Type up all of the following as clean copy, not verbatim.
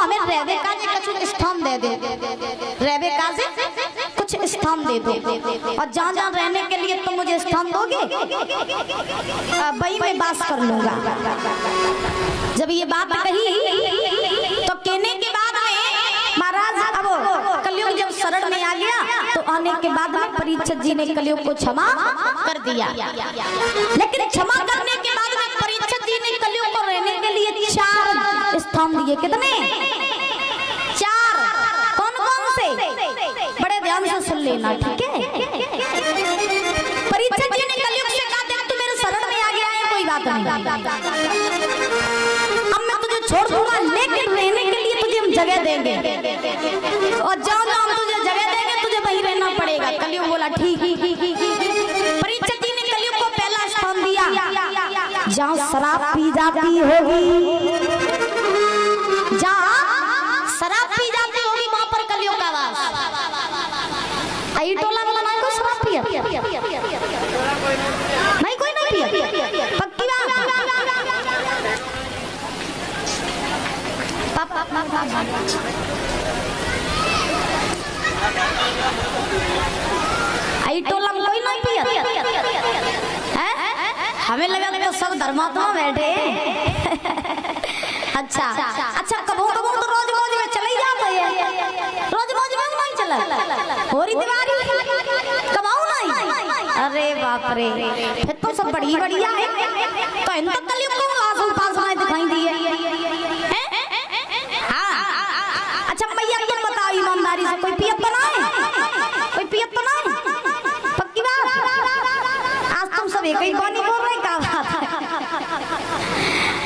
हमें रहवे का कुछ स्थान दे दे, रहवे का से कुछ स्थान दे दो, और जहाँ जहाँ रहने के लिए तुम मुझे स्थान दोगे वही मैं वास कर लूंगा। जब ये बात कही तो कहने के बाद में महाराज अब कलयुग जब शरण में आ गया तो आने के बाद में परीक्षित जी ने कलयुग को क्षमा कर दिया। लेकिन क्षमा करने के बाद में परीक्षित जी ने कलयुग को रहने के लिए 4 स्थान दिए। कितने? 4। कौन कौन से? बड़े ध्यान से सुन लेना, ठीक है। परीक्षित जी ने कलयुग से कहा देख तू मेरे शरण में आ गया है, कोई बात नहीं, अब मैं तुझे छोड़ दूंगा, लेकिन रहने के लिए तुझे हम जगह देंगे, और जहाँ जहाँ हम तुझे जगह देंगे तुझे वहीं रहना पड़ेगा। कलयुग बोला ठीक। परीक्षित जी ने कलयुग को पहला स्थान दिया, जहाँ शराब पी जाती होगी, जहाँ शराब पी जाती होगी वहां पर कलयुग का वास। आई टोला वाला नहीं कोई शराब पिया, नहीं कोई नहीं पिया, पक्की बात। आई टोला में कोई नहीं पिया है? हमें लगा तो सब धर्मात्मा बैठे। अच्छा अच्छा, कबो कबो तो रोज रोज में चले जाते हैं, रोज रोज में नहीं चला हो रही दीवारी कमाऊ नहीं। अरे बाप रे, फिर तो सब बड़ी बढ़िया है। तो इन तक कलयुग को आंसू पास में दिखाई दिए। अच्छा मैया तुम बताओ ईमानदारी से, कोई पियत तो नहीं? कोई पियत तो नहीं? पक्की बात। आज तुम सब एक ही पानी बोल रहे, क्या बात है?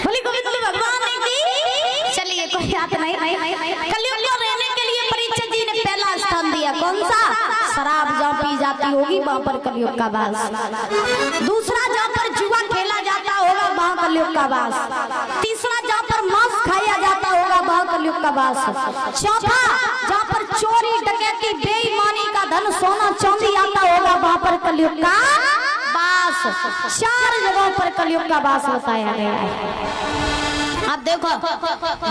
बोली गोविंद भगवान ने की। चलिए कोई बात नहीं। कलयुग में रहने के लिए परीक्षित जी ने पहला स्थान दिया। कौन सा? शराब जहाँ पी जाती होगी वहाँ पर कलयुग का वास। दूसरा, जहाँ पर जुआ खेला जाता होगा वहाँ कलयुग का वास। तीसरा, जहाँ पर मांस खाया जाता होगा वहाँ कलयुग का वास। चौथा, जहाँ पर चोरी डकैती बेईमानी का धन सोना चांदी आता होगा वहाँ पर कलयुग का वास। 4 जगहों पर कलयुग का वास बताया गया है। अब देखो,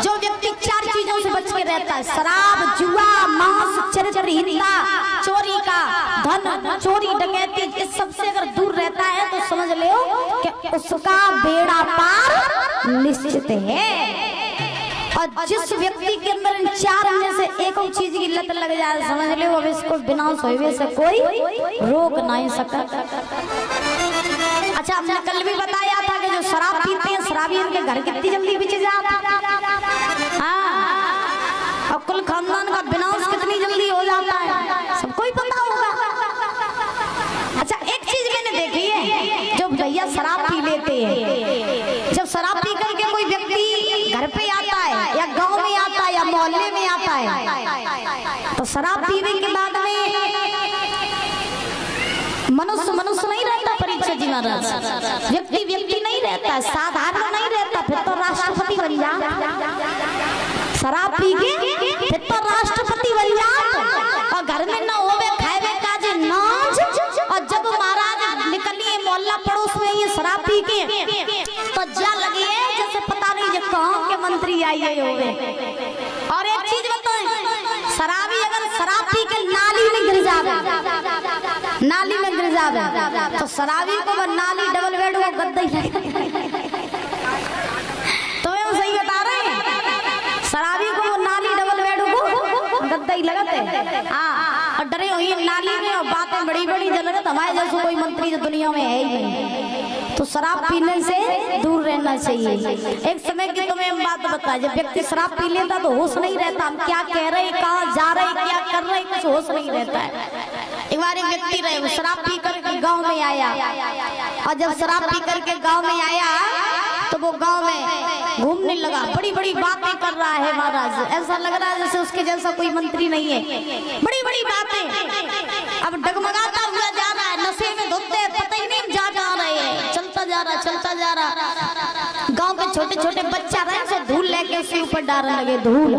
जो व्यक्ति 4 चीजों से बच के रहता है, शराब, जुआ, मांस, चरित्रहीनता, चोरी का धन, चोरी डकैती, इस सबसे अगर दूर रहता है तो समझ लो कि उसका बेड़ा पार निश्चित है। और जिस व्यक्ति के अंदर इन 4 में से एक चीज की लत लग जाए, समझ लो अब इसको बिना सोए से कोई रोक नहीं सकता। अच्छा, हमने कल भी बताया था कि जो शराब पीते हैं शराबी, उनके घर कितनी जल्दी बिछ जाता है। हाँ, और कुल खानदान का विनाश कितनी जल्दी हो जाता है, सबको ही पता होगा। अच्छा, एक चीज मैंने देखी है, जो भैया शराब पी लेते हैं, जब शराब पी करके कोई व्यक्ति घर पे आता है या गांव में आता है या मोहल्ले में आता है, तो शराब पीने के बाद में मनुष्य मनुष्य नहीं रहता। परीक्षित जी महाराज, व्यक्ति व्यक्ति नहीं रहता, साधारण नहीं रहता, फिर तो राष्ट्रपति बन जा। शराब पी के फिर तो राष्ट्रपति बन जा, और घर में न होवे खाए काजे नाज। और जब महाराज निकलिए मोहल्ला पड़ोस में ये शराब पी के, तो जा लगी है जैसे पता नहीं जो कहाँ के मंत्री आए होवे। और एक चीज बताएं, शराबी अगर शराब पी के नाली में गिर जावे, नाली में गिर जावे, तो शराबी को नाली डबल बेड वो गद्दा ही तो हम सही बता रहे हैं, शराबी को वो नाली डबल बेड को गद्दा ही लगाते हैं। हाँ, और डरे हुई नाली में, और बातें बड़ी बड़ी जरूरत हमारे जैसे कोई मंत्री जो दुनिया में है ही नहीं। तो शराब पीने से दूर रहना चाहिए। एक समय की तुम्हें हम बात बताए, जब व्यक्ति शराब पी लेता तो होश नहीं रहता, हम क्या कह रहे, कहाँ जा रहे, क्या कर रहे, कुछ होश नहीं रहता है। एक बार एक व्यक्ति रहे, वो शराब पी करके गांव में आया, और जब शराब पी करके गांव में आया तो वो गांव में घूमने लगा, बड़ी बड़ी बातें कर रहा है महाराज, ऐसा लग रहा है जैसे उसके जैसा कोई मंत्री नहीं है, बड़ी बड़ी बातें। अब डगमगाता हुआ जा रहा है, नशे में धुलते, पता ही नहीं जा रहे हैं, चलता जा रहा। गांव के छोटे छोटे बच्चा रहे से धूल लेके उसके ऊपर डालने लगे, धूल।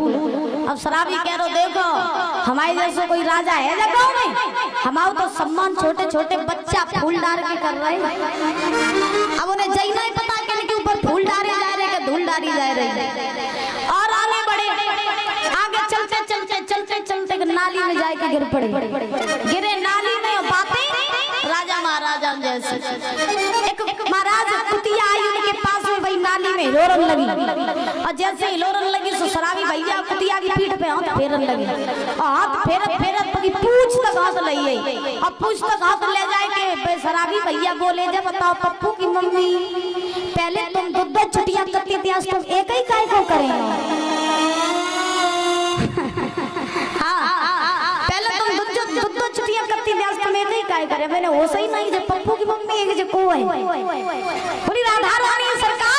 अब शराबी कह रहे देखो हमारे जैसे कोई राजा है ना गाँव में, हमारे तो सम्मान छोटे छोटे बच्चा फूल डाल के कर रहे हैं। अब उन्हें जई नहीं पता कि इनके ऊपर फूल डाले जा रहे, धूल डाली जा रही है। और आने बड़े जाए के गिर पड़े, गिरे नाली में और बातें राजा महाराजा जैसे। एक महाराज कुतिया आई उनके पास में, भाई नाली में लोरन लगी, और जैसे ही लोरन लगी तो शराबी भैया कुतिया की पीठ पे हाथ फेरन लगे, और हाथ फेरत फेरत पकी पूछ तक हाथ ले आई, और पूछ तक हाथ ले जाए के शराबी भैया बोले, जब बताओ पप्पू की मम्मी पहले तुम दो छुट्टियां करती थी, आज तुम एक ही काय को करें? छुट्टियां करती थी, आज तुम एक ही काय करे? मैंने वो सही नहीं, जब पप्पू की मम्मी एक जो को है बोली राधा रानी सरकार